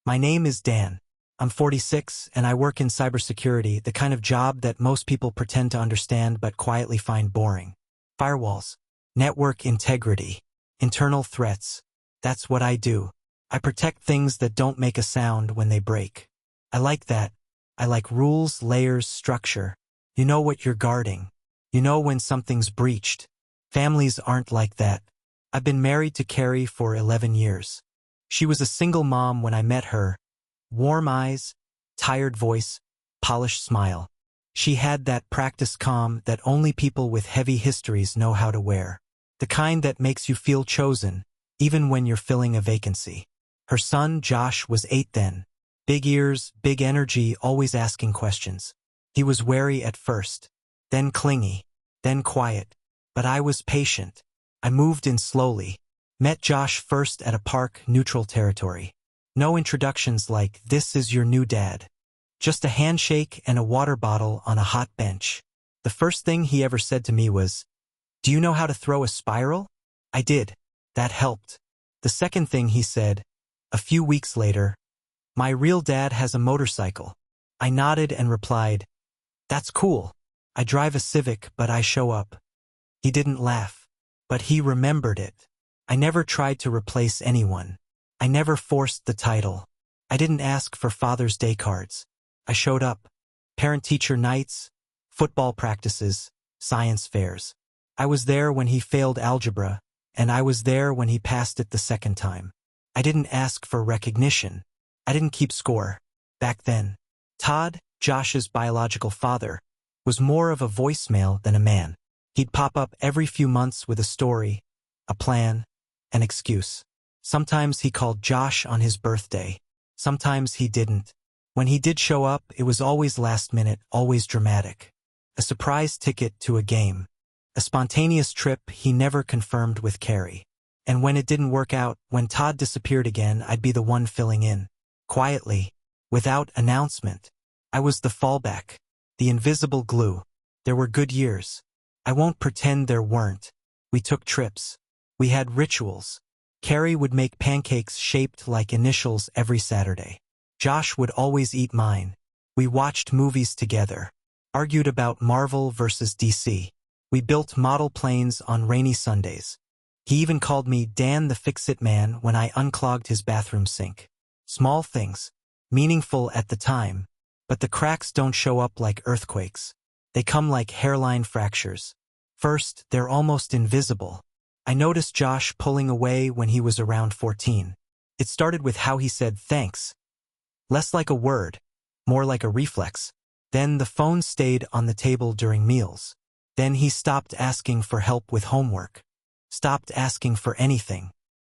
My name is Dan. I'm 46 and I work in cybersecurity, the kind of job that most people pretend to understand but quietly find boring. Firewalls, network integrity, internal threats. That's what I do. I protect things that don't make a sound when they break. I like that. I like rules, layers, structure. You know what you're guarding. You know when something's breached. Families aren't like that. I've been married to Carrie for 11 years. She was a single mom when I met her. Warm eyes, tired voice, polished smile. She had that practiced calm that only people with heavy histories know how to wear. The kind that makes you feel chosen, even when you're filling a vacancy. Her son, Josh, was 8 then. Big ears, big energy, always asking questions. He was wary at first, then clingy, then quiet. But I was patient. I moved in slowly. Met Josh first at a park, neutral territory. No introductions like, "This is your new dad." Just a handshake and a water bottle on a hot bench. The first thing he ever said to me was, "Do you know how to throw a spiral?" I did. That helped. The second thing he said, a few weeks later, "My real dad has a motorcycle." I nodded and replied, "That's cool. I drive a Civic, but I show up." He didn't laugh, but he remembered it. I never tried to replace anyone. I never forced the title. I didn't ask for Father's Day cards. I showed up. Parent-teacher nights, football practices, science fairs. I was there when he failed algebra, and I was there when he passed it the second time. I didn't ask for recognition. I didn't keep score. Back then, Todd, Josh's biological father, was more of a voicemail than a man. He'd pop up every few months with a story, a plan, an excuse. Sometimes he called Josh on his birthday. Sometimes he didn't. When he did show up, it was always last minute, always dramatic. A surprise ticket to a game. A spontaneous trip he never confirmed with Carrie. And when it didn't work out, when Todd disappeared again, I'd be the one filling in. Quietly, without announcement. I was the fallback, the invisible glue. There were good years. I won't pretend there weren't. We took trips. We had rituals. Carrie would make pancakes shaped like initials every Saturday. Josh would always eat mine. We watched movies together. Argued about Marvel versus DC. We built model planes on rainy Sundays. He even called me Dan the Fix-It Man when I unclogged his bathroom sink. Small things, meaningful at the time, but the cracks don't show up like earthquakes. They come like hairline fractures. First, they're almost invisible. I noticed Josh pulling away when he was around 14. It started with how he said thanks. Less like a word, more like a reflex. Then the phone stayed on the table during meals. Then he stopped asking for help with homework. Stopped asking for anything.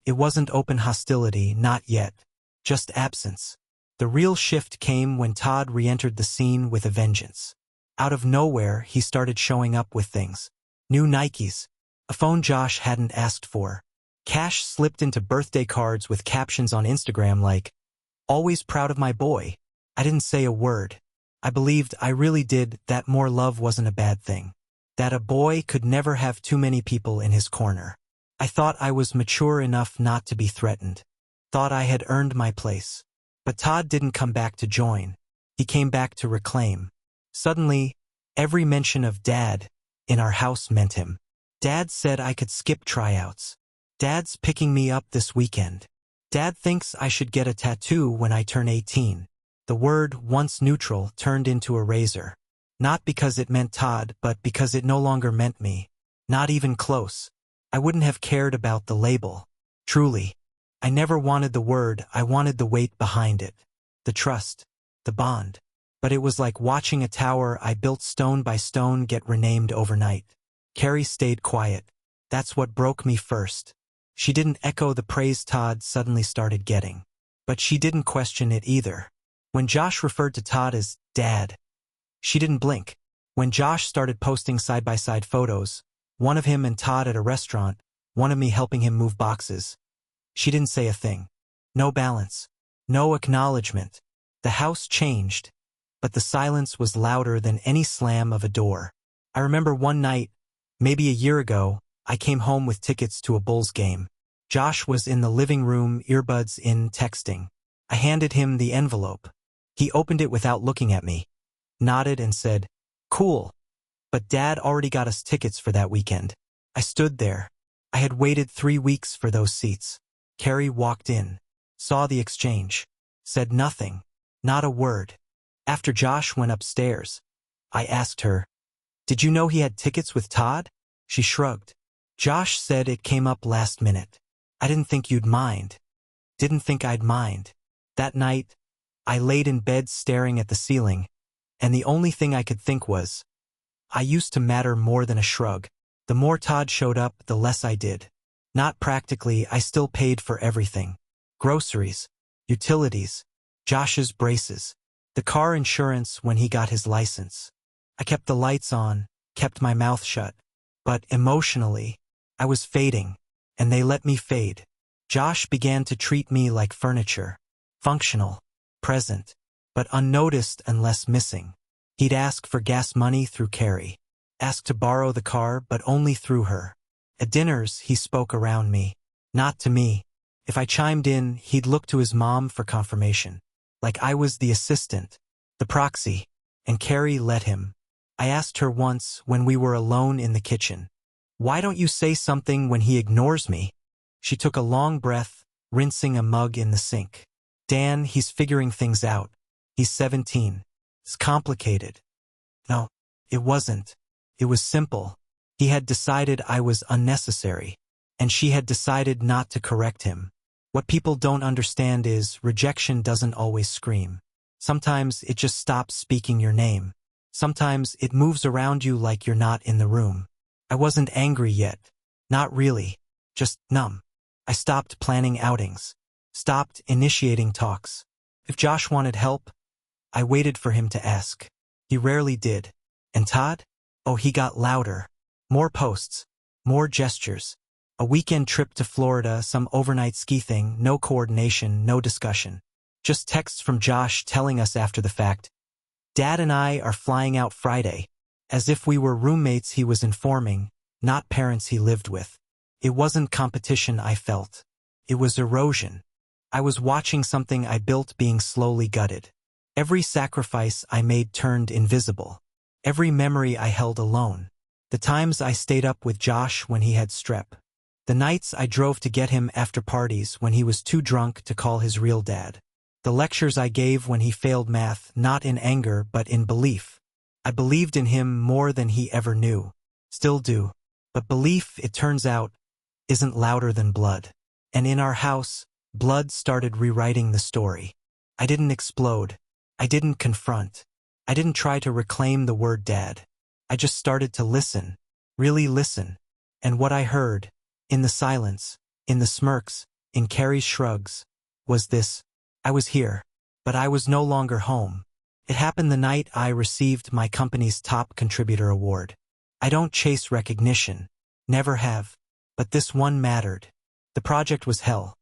It wasn't open hostility, not yet. Just absence. The real shift came when Todd re-entered the scene with a vengeance. Out of nowhere, he started showing up with things. New Nikes. A phone Josh hadn't asked for. Cash slipped into birthday cards with captions on Instagram like, "Always proud of my boy." I didn't say a word. I believed, I really did, that more love wasn't a bad thing. That a boy could never have too many people in his corner. I thought I was mature enough not to be threatened. Thought I had earned my place. But Todd didn't come back to join. He came back to reclaim. Suddenly, every mention of Dad in our house meant him. Dad said I could skip tryouts. Dad's picking me up this weekend. Dad thinks I should get a tattoo when I turn 18. The word, once neutral, turned into a razor. Not because it meant Todd, but because it no longer meant me. Not even close. I wouldn't have cared about the label. Truly. I never wanted the word, I wanted the weight behind it. The trust. The bond. But it was like watching a tower I built stone by stone get renamed overnight. Carrie stayed quiet. That's what broke me first. She didn't echo the praise Todd suddenly started getting. But she didn't question it either. When Josh referred to Todd as Dad, she didn't blink. When Josh started posting side-by-side photos, one of him and Todd at a restaurant, one of me helping him move boxes, she didn't say a thing. No balance. No acknowledgement. The house changed, but the silence was louder than any slam of a door. I remember one night, maybe a year ago, I came home with tickets to a Bulls game. Josh was in the living room, earbuds in, texting. I handed him the envelope. He opened it without looking at me, nodded and said, "Cool. But Dad already got us tickets for that weekend." I stood there. I had waited 3 weeks for those seats. Carrie walked in, saw the exchange, said nothing, not a word. After Josh went upstairs, I asked her, "Did you know he had tickets with Todd?" She shrugged. "Josh said it came up last minute. I didn't think you'd mind." Didn't think I'd mind. That night, I laid in bed staring at the ceiling, and the only thing I could think was, I used to matter more than a shrug. The more Todd showed up, the less I did. Not practically, I still paid for everything. Groceries, utilities, Josh's braces, the car insurance when he got his license. I kept the lights on, kept my mouth shut. But emotionally, I was fading, and they let me fade. Josh began to treat me like furniture. Functional, present, but unnoticed unless missing. He'd ask for gas money through Carrie. Ask to borrow the car, but only through her. At dinners, he spoke around me, not to me. If I chimed in, he'd look to his mom for confirmation. Like I was the assistant, the proxy, and Carrie let him. I asked her once when we were alone in the kitchen, "Why don't you say something when he ignores me?" She took a long breath, rinsing a mug in the sink. "Dan, he's figuring things out. He's 17. It's complicated." No, it wasn't. It was simple. He had decided I was unnecessary, and she had decided not to correct him. What people don't understand is rejection doesn't always scream. Sometimes it just stops speaking your name. Sometimes it moves around you like you're not in the room. I wasn't angry yet. Not really. Just numb. I stopped planning outings. Stopped initiating talks. If Josh wanted help, I waited for him to ask. He rarely did. And Todd? Oh, he got louder. More posts. More gestures. A weekend trip to Florida, some overnight ski thing, no coordination, no discussion. Just texts from Josh telling us after the fact, "Dad and I are flying out Friday." As if we were roommates he was informing, not parents he lived with. It wasn't competition I felt. It was erosion. I was watching something I built being slowly gutted. Every sacrifice I made turned invisible. Every memory I held alone. The times I stayed up with Josh when he had strep. The nights I drove to get him after parties when he was too drunk to call his real dad. The lectures I gave when he failed math, not in anger but in belief. I believed in him more than he ever knew. Still do. But belief, it turns out, isn't louder than blood. And in our house, blood started rewriting the story. I didn't explode. I didn't confront. I didn't try to reclaim the word dad. I just started to listen. Really listen. And what I heard, in the silence, in the smirks, in Carrie's shrugs, was this: I was here, but I was no longer home. It happened the night I received my company's top contributor award. I don't chase recognition. Never have. But this one mattered. The project was hell.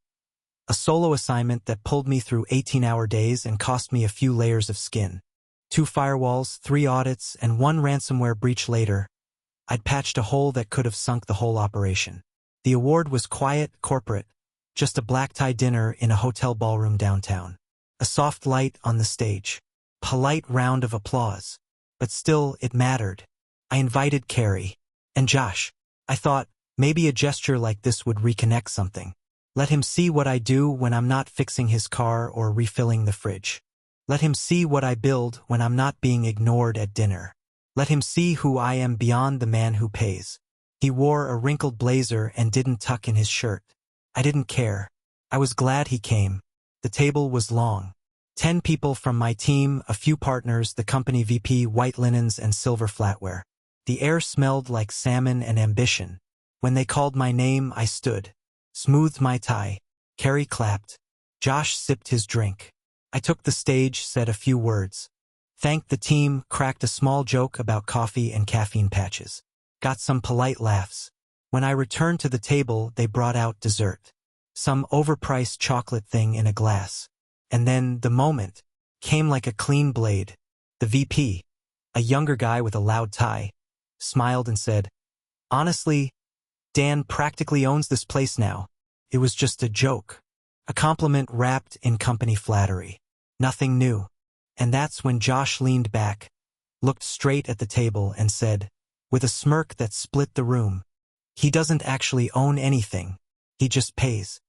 A solo assignment that pulled me through 18-hour days and cost me a few layers of skin. 2 firewalls, 3 audits, and 1 ransomware breach later, I'd patched a hole that could have sunk the whole operation. The award was quiet, corporate, just a black-tie dinner in a hotel ballroom downtown. A soft light on the stage. Polite round of applause. But still, it mattered. I invited Carrie. And Josh. I thought, maybe a gesture like this would reconnect something. Let him see what I do when I'm not fixing his car or refilling the fridge. Let him see what I build when I'm not being ignored at dinner. Let him see who I am beyond the man who pays. He wore a wrinkled blazer and didn't tuck in his shirt. I didn't care. I was glad he came. The table was long. 10 people from my team, a few partners, the company VP, white linens and silver flatware. The air smelled like salmon and ambition. When they called my name, I stood. Smoothed my tie. Carrie clapped. Josh sipped his drink. I took the stage, said a few words. Thanked the team, cracked a small joke about coffee and caffeine patches. Got some polite laughs. When I returned to the table, they brought out dessert. Some overpriced chocolate thing in a glass. And then, the moment, came like a clean blade. The VP, a younger guy with a loud tie, smiled and said, "Honestly, Dan practically owns this place now. It was just a joke." A compliment wrapped in company flattery. Nothing new. And that's when Josh leaned back, looked straight at the table and said, with a smirk that split the room, "He doesn't actually own anything. He just pays."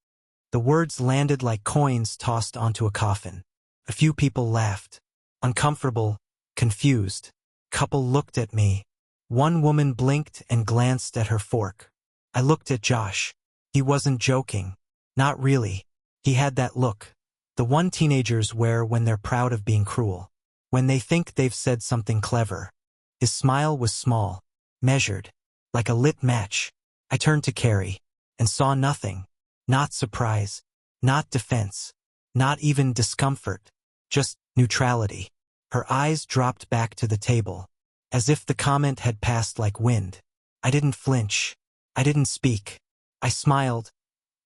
The words landed like coins tossed onto a coffin. A few people laughed. Uncomfortable, confused. Couple looked at me. One woman blinked and glanced at her fork. I looked at Josh. He wasn't joking. Not really. He had that look. The one teenagers wear when they're proud of being cruel. When they think they've said something clever. His smile was small, measured, like a lit match. I turned to Carrie and saw nothing. Not surprise, not defense, not even discomfort, just neutrality. Her eyes dropped back to the table, as if the comment had passed like wind. I didn't flinch. I didn't speak. I smiled,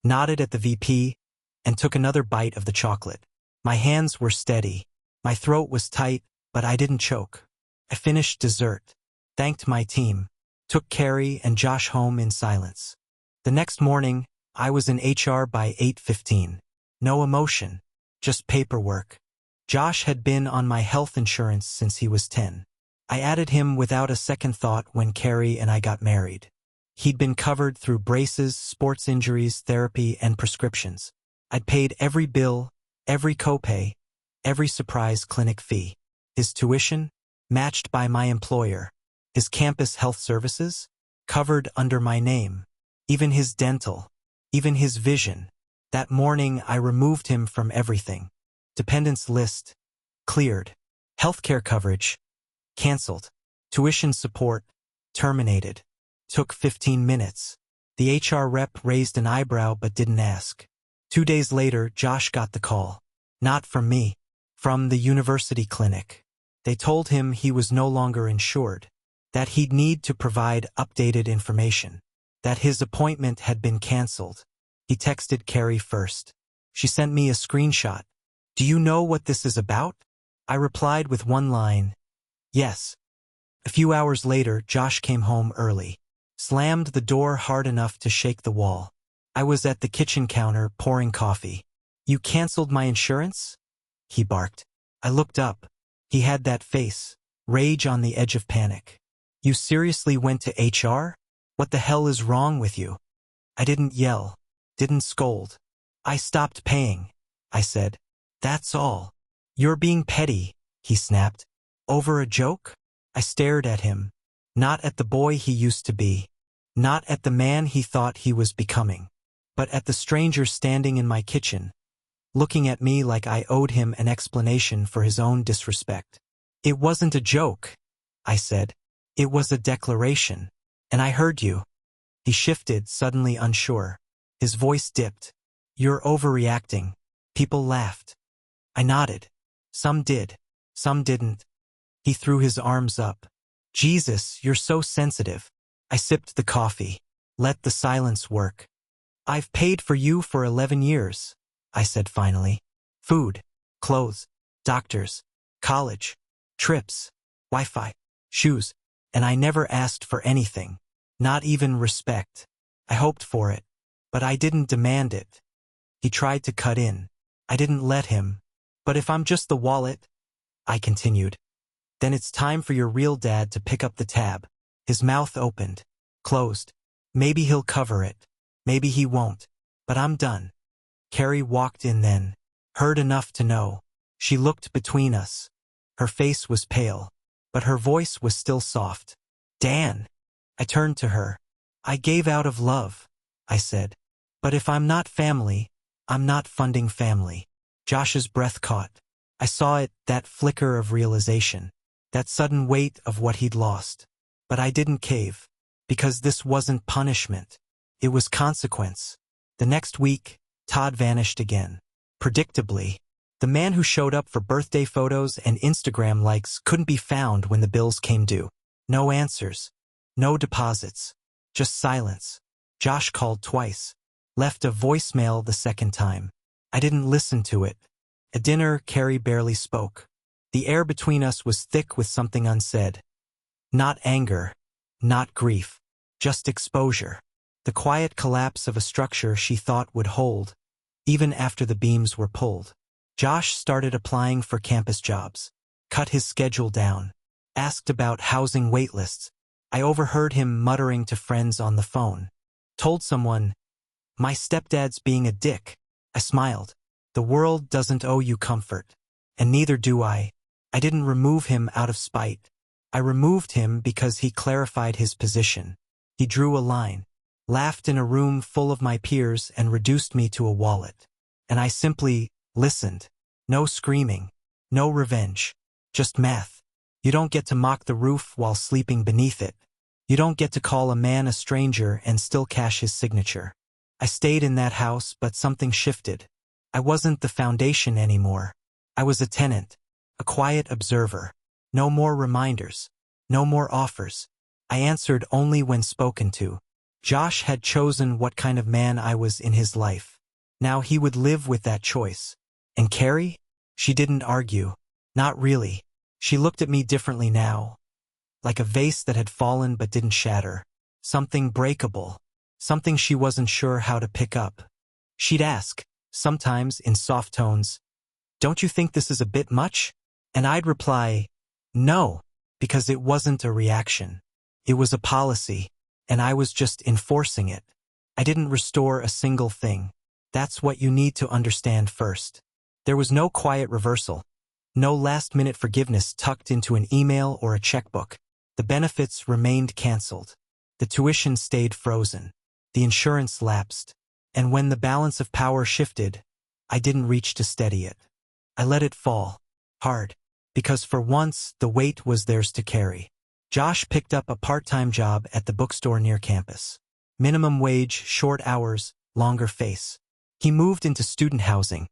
nodded at the VP, and took another bite of the chocolate. My hands were steady. My throat was tight, but I didn't choke. I finished dessert, thanked my team, took Carrie and Josh home in silence. The next morning, I was in HR by 8:15. No emotion, just paperwork. Josh had been on my health insurance since he was 10. I added him without a second thought when Carrie and I got married. He'd been covered through braces, sports injuries, therapy, and prescriptions. I'd paid every bill, every copay, every surprise clinic fee. His tuition, matched by my employer. His campus health services, covered under my name. Even his dental. Even his vision. That morning I removed him from everything. Dependents list, cleared. Healthcare coverage, canceled. Tuition support, terminated. Took 15 minutes. The HR rep raised an eyebrow but didn't ask. 2 days later, Josh got the call. Not from me. From the university clinic. They told him he was no longer insured. That he'd need to provide updated information. That his appointment had been canceled. He texted Carrie first. She sent me a screenshot. "Do you know what this is about?" I replied with one line, "Yes." A few hours later, Josh came home early. Slammed the door hard enough to shake the wall. I was at the kitchen counter pouring coffee. "You canceled my insurance?" he barked. I looked up. He had that face, rage on the edge of panic. "You seriously went to HR? What the hell is wrong with you?" I didn't yell, didn't scold. "I stopped paying," I said. "That's all." "You're being petty," he snapped. "Over a joke?" I stared at him. Not at the boy he used to be. Not at the man he thought he was becoming. But at the stranger standing in my kitchen, looking at me like I owed him an explanation for his own disrespect. "It wasn't a joke," I said. "It was a declaration. And I heard you." He shifted, suddenly unsure. His voice dipped. "You're overreacting." People laughed. I nodded. Some did. Some didn't. He threw his arms up. "Jesus, you're so sensitive." I sipped the coffee. Let the silence work. "I've paid for you for 11 years, I said finally. "Food, clothes, doctors, college, trips, Wi-Fi, shoes, and I never asked for anything. Not even respect. I hoped for it, but I didn't demand it." He tried to cut in. I didn't let him. "But if I'm just the wallet," I continued, "then it's time for your real dad to pick up the tab." His mouth opened, closed. Maybe he'll cover it. Maybe he won't. But I'm done. Carrie walked in then. Heard enough to know. She looked between us. Her face was pale, but her voice was still soft. "Dan." I turned to her. "I gave out of love," I said. "But if I'm not family, I'm not funding family." Josh's breath caught. I saw it, that flicker of realization, that sudden weight of what he'd lost. But I didn't cave, because this wasn't punishment. It was consequence. The next week, Todd vanished again. Predictably, the man who showed up for birthday photos and Instagram likes couldn't be found when the bills came due. No answers. No deposits. Just silence. Josh called twice. Left a voicemail the second time. I didn't listen to it. At dinner, Carrie barely spoke. The air between us was thick with something unsaid. Not anger. Not grief. Just exposure. The quiet collapse of a structure she thought would hold. even after the beams were pulled. Josh started applying for campus jobs, cut his schedule down, asked about housing waitlists. I overheard him muttering to friends on the phone. Told someone, "My stepdad's being a dick." I smiled. The world doesn't owe you comfort. And neither do I. I didn't remove him out of spite. I removed him because he clarified his position. He drew a line, laughed in a room full of my peers, and reduced me to a wallet. And I simply listened. No screaming, no revenge, just math. You don't get to mock the roof while sleeping beneath it. You don't get to call a man a stranger and still cash his signature. I stayed in that house, but something shifted. I wasn't the foundation anymore. I was a tenant, a quiet observer. No more reminders, no more offers. I answered only when spoken to. Josh had chosen what kind of man I was in his life. Now he would live with that choice. And Carrie? She didn't argue. Not really. She looked at me differently now. Like a vase that had fallen but didn't shatter. Something breakable. Something she wasn't sure how to pick up. She'd ask, sometimes in soft tones, "Don't you think this is a bit much?" And I'd reply, "No," because it wasn't a reaction. It was a policy, and I was just enforcing it. I didn't restore a single thing. That's what you need to understand first. There was no quiet reversal. No last-minute forgiveness tucked into an email or a checkbook. The benefits remained canceled. The tuition stayed frozen. The insurance lapsed. And when the balance of power shifted, I didn't reach to steady it. I let it fall. Hard. Because for once, the weight was theirs to carry. Josh picked up a part-time job at the bookstore near campus. Minimum wage, short hours, longer face. He moved into student housing,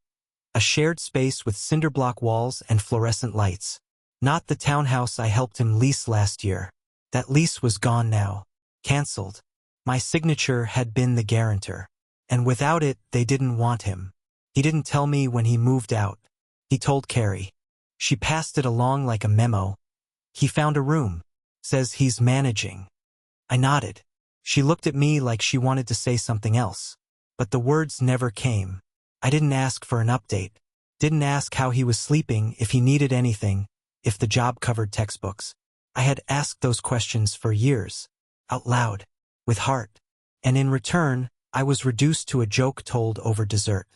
a shared space with cinder block walls and fluorescent lights. Not the townhouse I helped him lease last year. That lease was gone now. Cancelled. My signature had been the guarantor. And without it, they didn't want him. He didn't tell me when he moved out. He told Carrie. She passed it along like a memo. "He found a room. Says he's managing." I nodded. She looked at me like she wanted to say something else. But the words never came. I didn't ask for an update. Didn't ask how he was sleeping, if he needed anything, if the job covered textbooks. I had asked those questions for years. Out loud. With heart. And in return, I was reduced to a joke told over dessert.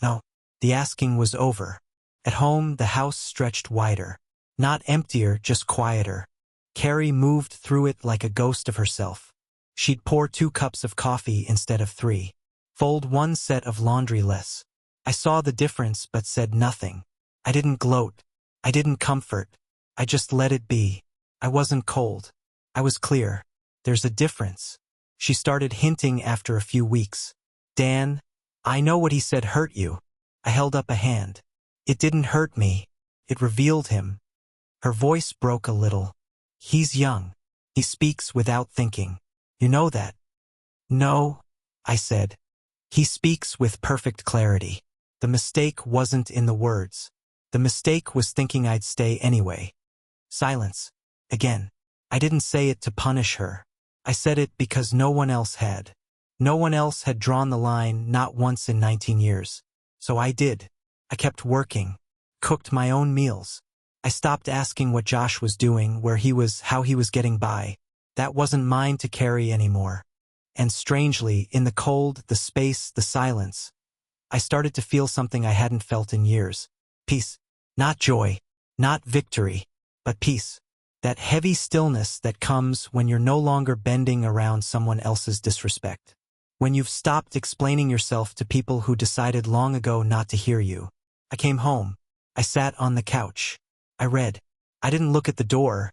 No, the asking was over. At home, the house stretched wider. Not emptier, just quieter. Carrie moved through it like a ghost of herself. She'd pour 2 cups of coffee instead of 3. Fold 1 set of laundry less. I saw the difference but said nothing. I didn't gloat. I didn't comfort. I just let it be. I wasn't cold. I was clear. There's a difference. She started hinting after a few weeks. "Dan, I know what he said hurt you." I held up a hand. "It didn't hurt me. It revealed him." Her voice broke a little. "He's young. He speaks without thinking. You know that?" "No," I said. "He speaks with perfect clarity." The mistake wasn't in the words. The mistake was thinking I'd stay anyway. Silence. Again. I didn't say it to punish her. I said it because no one else had. No one else had drawn the line, not once in 19 years. So I did. I kept working. Cooked my own meals. I stopped asking what Josh was doing, where he was, how he was getting by. That wasn't mine to carry anymore. And strangely, in the cold, the space, the silence, I started to feel something I hadn't felt in years. Peace. Not joy. Not victory. But peace. That heavy stillness that comes when you're no longer bending around someone else's disrespect. When you've stopped explaining yourself to people who decided long ago not to hear you. I came home. I sat on the couch. I read. I didn't look at the door,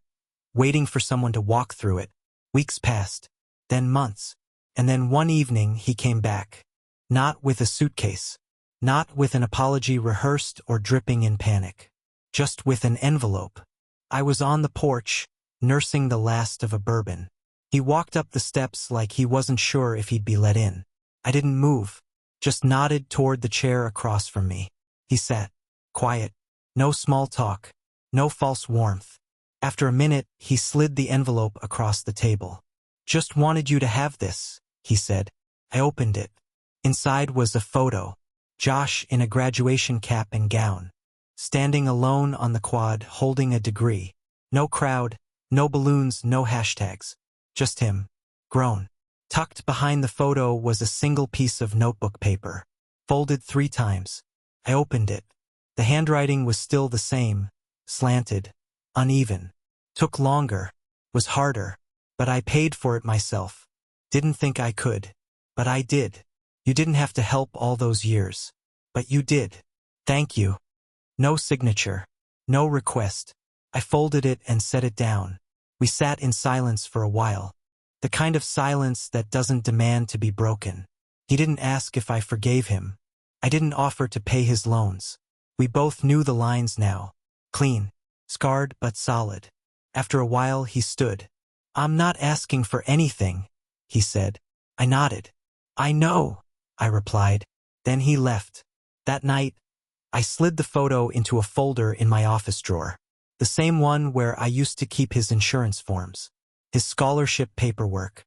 waiting for someone to walk through it. Weeks passed. Then months. And then one evening he came back. Not with a suitcase. Not with an apology rehearsed or dripping in panic. Just with an envelope. I was on the porch, nursing the last of a bourbon. He walked up the steps like he wasn't sure if he'd be let in. I didn't move, just nodded toward the chair across from me. He sat, quiet, no small talk, no false warmth. After a minute, he slid the envelope across the table. "Just wanted you to have this," he said. I opened it. Inside was a photo. Josh in a graduation cap and gown. Standing alone on the quad, holding a degree. No crowd, no balloons, no hashtags. Just him. Grown. Tucked behind the photo was a single piece of notebook paper. Folded 3 times. I opened it. The handwriting was still the same. Slanted. Uneven. Took longer. Was harder. But I paid for it myself. Didn't think I could. But I did. You didn't have to help all those years. But you did. Thank you. No signature. No request. I folded it and set it down. We sat in silence for a while. The kind of silence that doesn't demand to be broken. He didn't ask if I forgave him. I didn't offer to pay his loans. We both knew the lines now. Clean. Scarred but solid. After a while he stood. I'm not asking for anything, he said. I nodded. I know, I replied. Then he left. That night, I slid the photo into a folder in my office drawer. The same one where I used to keep his insurance forms. His scholarship paperwork.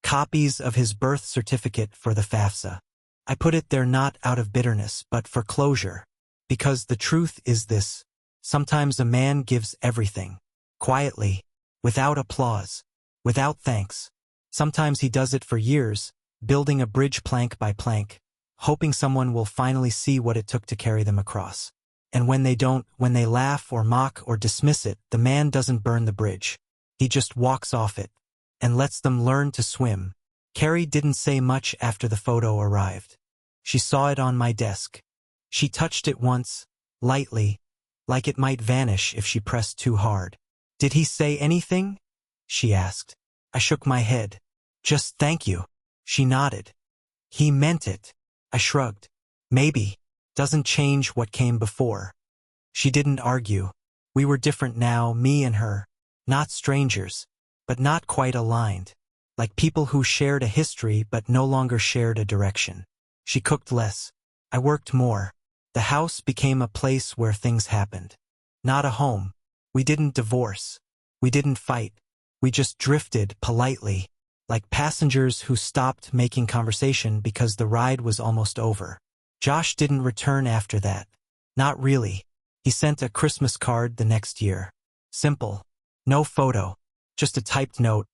Copies of his birth certificate for the FAFSA. I put it there not out of bitterness but for closure. Because the truth is this. Sometimes a man gives everything. Quietly. Without applause. Without thanks. Sometimes he does it for years, building a bridge plank by plank, hoping someone will finally see what it took to carry them across. And when they don't, when they laugh or mock or dismiss it, the man doesn't burn the bridge. He just walks off it and lets them learn to swim. Carrie didn't say much after the photo arrived. She saw it on my desk. She touched it once, lightly, like it might vanish if she pressed too hard. Did he say anything? She asked. I shook my head. Just thank you. She nodded. He meant it. I shrugged. Maybe. Doesn't change what came before. She didn't argue. We were different now, me and her. Not strangers, but not quite aligned. Like people who shared a history but no longer shared a direction. She cooked less. I worked more. The house became a place where things happened. Not a home. We didn't divorce. We didn't fight. We just drifted politely, like passengers who stopped making conversation because the ride was almost over. Josh didn't return after that. Not really. He sent a Christmas card the next year. Simple. No photo. Just a typed note.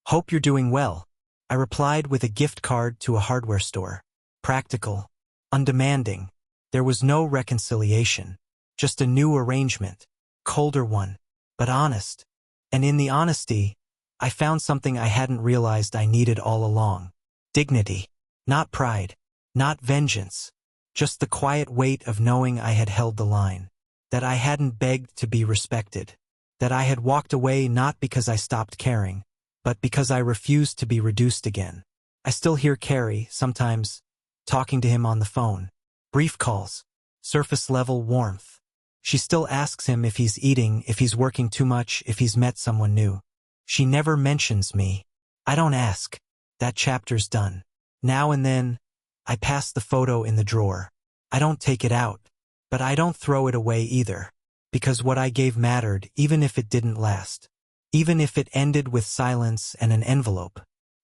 Hope you're doing well. I replied with a gift card to a hardware store. Practical. Undemanding. There was no reconciliation. Just a new arrangement. Colder one. But honest. And in the honesty, I found something I hadn't realized I needed all along. Dignity. Not pride. Not vengeance. Just the quiet weight of knowing I had held the line. That I hadn't begged to be respected. That I had walked away not because I stopped caring, but because I refused to be reduced again. I still hear Carrie, sometimes, talking to him on the phone. Brief calls. Surface-level warmth. She still asks him if he's eating, if he's working too much, if he's met someone new. She never mentions me. I don't ask. That chapter's done. Now and then, I pass the photo in the drawer. I don't take it out, but I don't throw it away either. Because what I gave mattered, even if it didn't last. Even if it ended with silence and an envelope.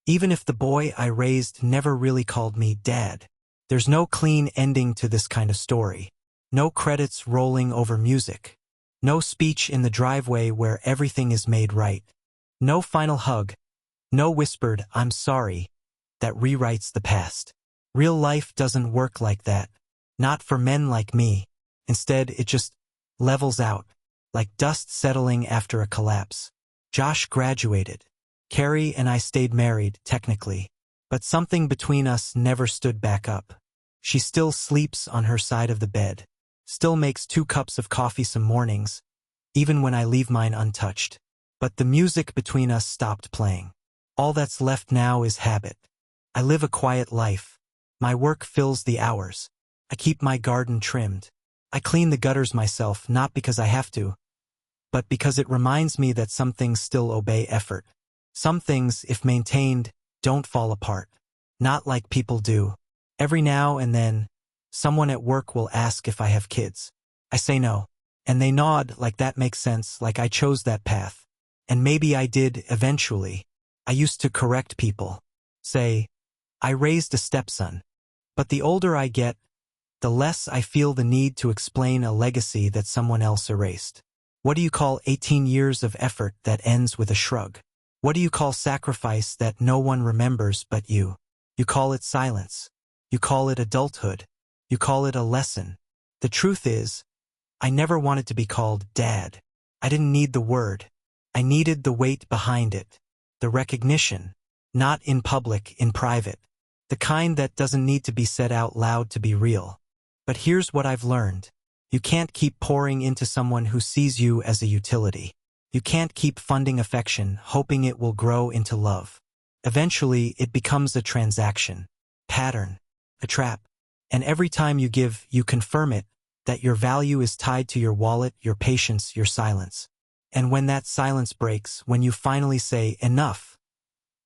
Even if the boy I raised never really called me Dad. There's no clean ending to this kind of story. No credits rolling over music. No speech in the driveway where everything is made right. No final hug. No whispered, I'm sorry, that rewrites the past. Real life doesn't work like that. Not for men like me. Instead, it just levels out, like dust settling after a collapse. Josh graduated. Carrie and I stayed married, technically. But something between us never stood back up. She still sleeps on her side of the bed. Still makes 2 cups of coffee some mornings, even when I leave mine untouched. But the music between us stopped playing. All that's left now is habit. I live a quiet life. My work fills the hours. I keep my garden trimmed. I clean the gutters myself, not because I have to, but because it reminds me that some things still obey effort. Some things, if maintained, don't fall apart. Not like people do. Every now and then, someone at work will ask if I have kids. I say no. And they nod like that makes sense, like I chose that path. And maybe I did, eventually. I used to correct people. Say, I raised a stepson. But the older I get, the less I feel the need to explain a legacy that someone else erased. What do you call 18 years of effort that ends with a shrug? What do you call sacrifice that no one remembers but you? You call it silence. You call it adulthood. You call it a lesson. The truth is, I never wanted to be called Dad. I didn't need the word. I needed the weight behind it. The recognition. Not in public, in private. The kind that doesn't need to be said out loud to be real. But here's what I've learned. You can't keep pouring into someone who sees you as a utility. You can't keep funding affection, hoping it will grow into love. Eventually, it becomes a transaction, pattern, a trap. And every time you give, you confirm it, that your value is tied to your wallet, your patience, your silence. And when that silence breaks, when you finally say, enough,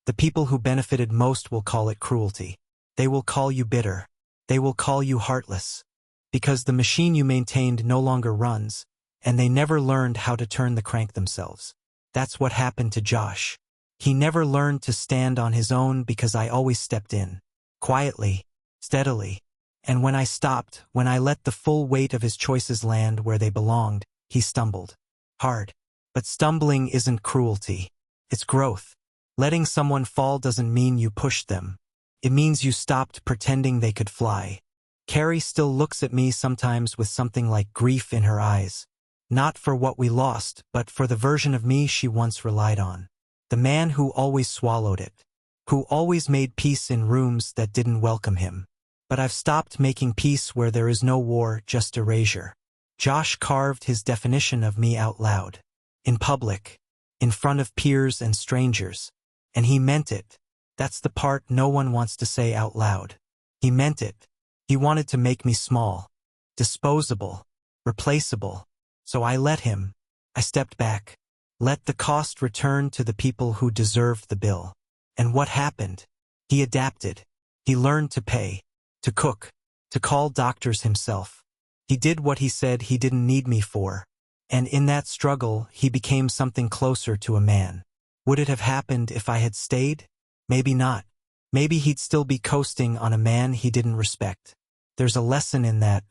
the people who benefited most will call it cruelty. They will call you bitter. They will call you heartless. Because the machine you maintained no longer runs, and they never learned how to turn the crank themselves. That's what happened to Josh. He never learned to stand on his own because I always stepped in. Quietly, steadily. And when I stopped, when I let the full weight of his choices land where they belonged, he stumbled. Hard. But stumbling isn't cruelty. It's growth. Letting someone fall doesn't mean you pushed them. It means you stopped pretending they could fly. Carrie still looks at me sometimes with something like grief in her eyes. Not for what we lost, but for the version of me she once relied on. The man who always swallowed it. Who always made peace in rooms that didn't welcome him. But I've stopped making peace where there is no war, just erasure. Josh carved his definition of me out loud. In public. In front of peers and strangers. And he meant it. That's the part no one wants to say out loud. He meant it. He wanted to make me small, disposable, replaceable. So I let him. I stepped back. Let the cost return to the people who deserved the bill. And what happened? He adapted. He learned to pay, to cook, to call doctors himself. He did what he said he didn't need me for. And in that struggle, he became something closer to a man. Would it have happened if I had stayed? Maybe not. Maybe he'd still be coasting on a man he didn't respect. There's a lesson in that.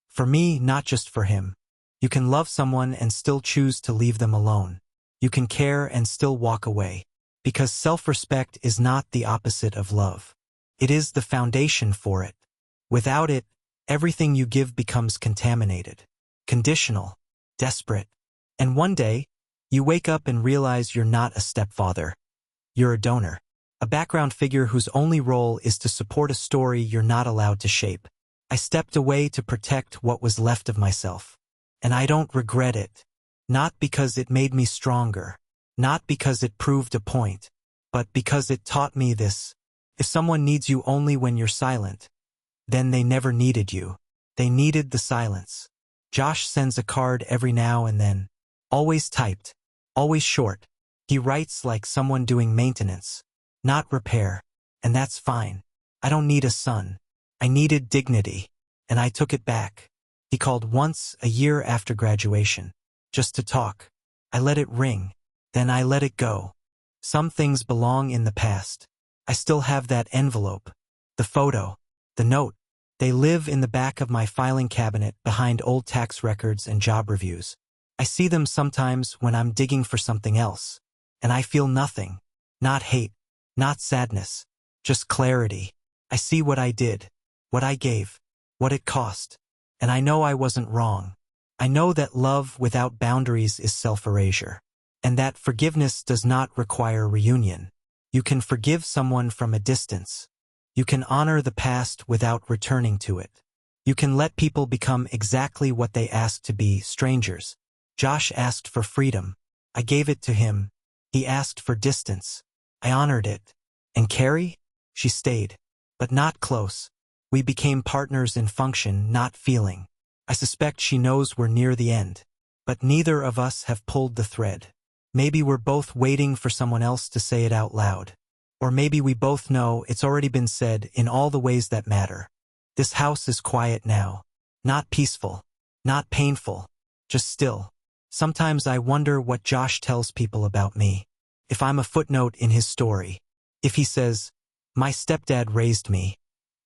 For me, not just for him. You can love someone and still choose to leave them alone. You can care and still walk away. Because self-respect is not the opposite of love. It is the foundation for it. Without it, everything you give becomes contaminated, conditional, desperate. And one day, you wake up and realize you're not a stepfather. You're a donor. A background figure whose only role is to support a story you're not allowed to shape. I stepped away to protect what was left of myself. And I don't regret it. Not because it made me stronger. Not because it proved a point. But because it taught me this. If someone needs you only when you're silent, then they never needed you. They needed the silence. Josh sends a card every now and then. Always typed. Always short. He writes like someone doing maintenance. Not repair. And that's fine. I don't need a son. I needed dignity. And I took it back. He called once a year after graduation. Just to talk. I let it ring. Then I let it go. Some things belong in the past. I still have that envelope. The photo. The note. They live in the back of my filing cabinet behind old tax records and job reviews. I see them sometimes when I'm digging for something else. And I feel nothing. Not hate. Not sadness. Just clarity. I see what I did. What I gave. What it cost. And I know I wasn't wrong. I know that love without boundaries is self-erasure. And that forgiveness does not require reunion. You can forgive someone from a distance. You can honor the past without returning to it. You can let people become exactly what they ask to be, strangers. Josh asked for freedom. I gave it to him. He asked for distance. I honored it. And Carrie? She stayed. But not close. We became partners in function, not feeling. I suspect she knows we're near the end. But neither of us have pulled the thread. Maybe we're both waiting for someone else to say it out loud. Or maybe we both know it's already been said in all the ways that matter. This house is quiet now. Not peaceful. Not painful. Just still. Sometimes I wonder what Josh tells people about me. If I'm a footnote in his story. If he says, my stepdad raised me.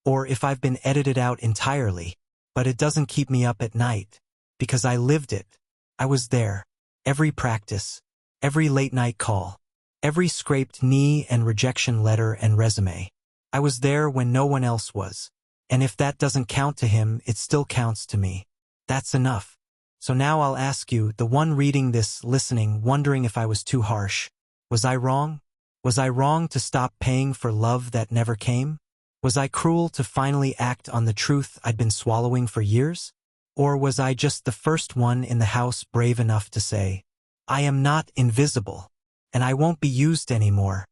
Or if I've been edited out entirely. but it doesn't keep me up at night, because I lived it. I was there. Every practice, every late-night call, every scraped knee and rejection letter and resume. I was there when no one else was. And if that doesn't count to him, it still counts to me. That's enough. So now I'll ask you, the one reading this, listening, wondering if I was too harsh. Was I wrong? Was I wrong to stop paying for love that never came? Was I cruel to finally act on the truth I'd been swallowing for years? Or was I just the first one in the house brave enough to say, I am not invisible, and I won't be used anymore,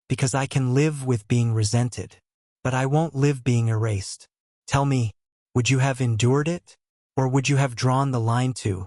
because I can live with being resented, but I won't live being erased. Tell me, would you have endured it? Or would you have drawn the line to,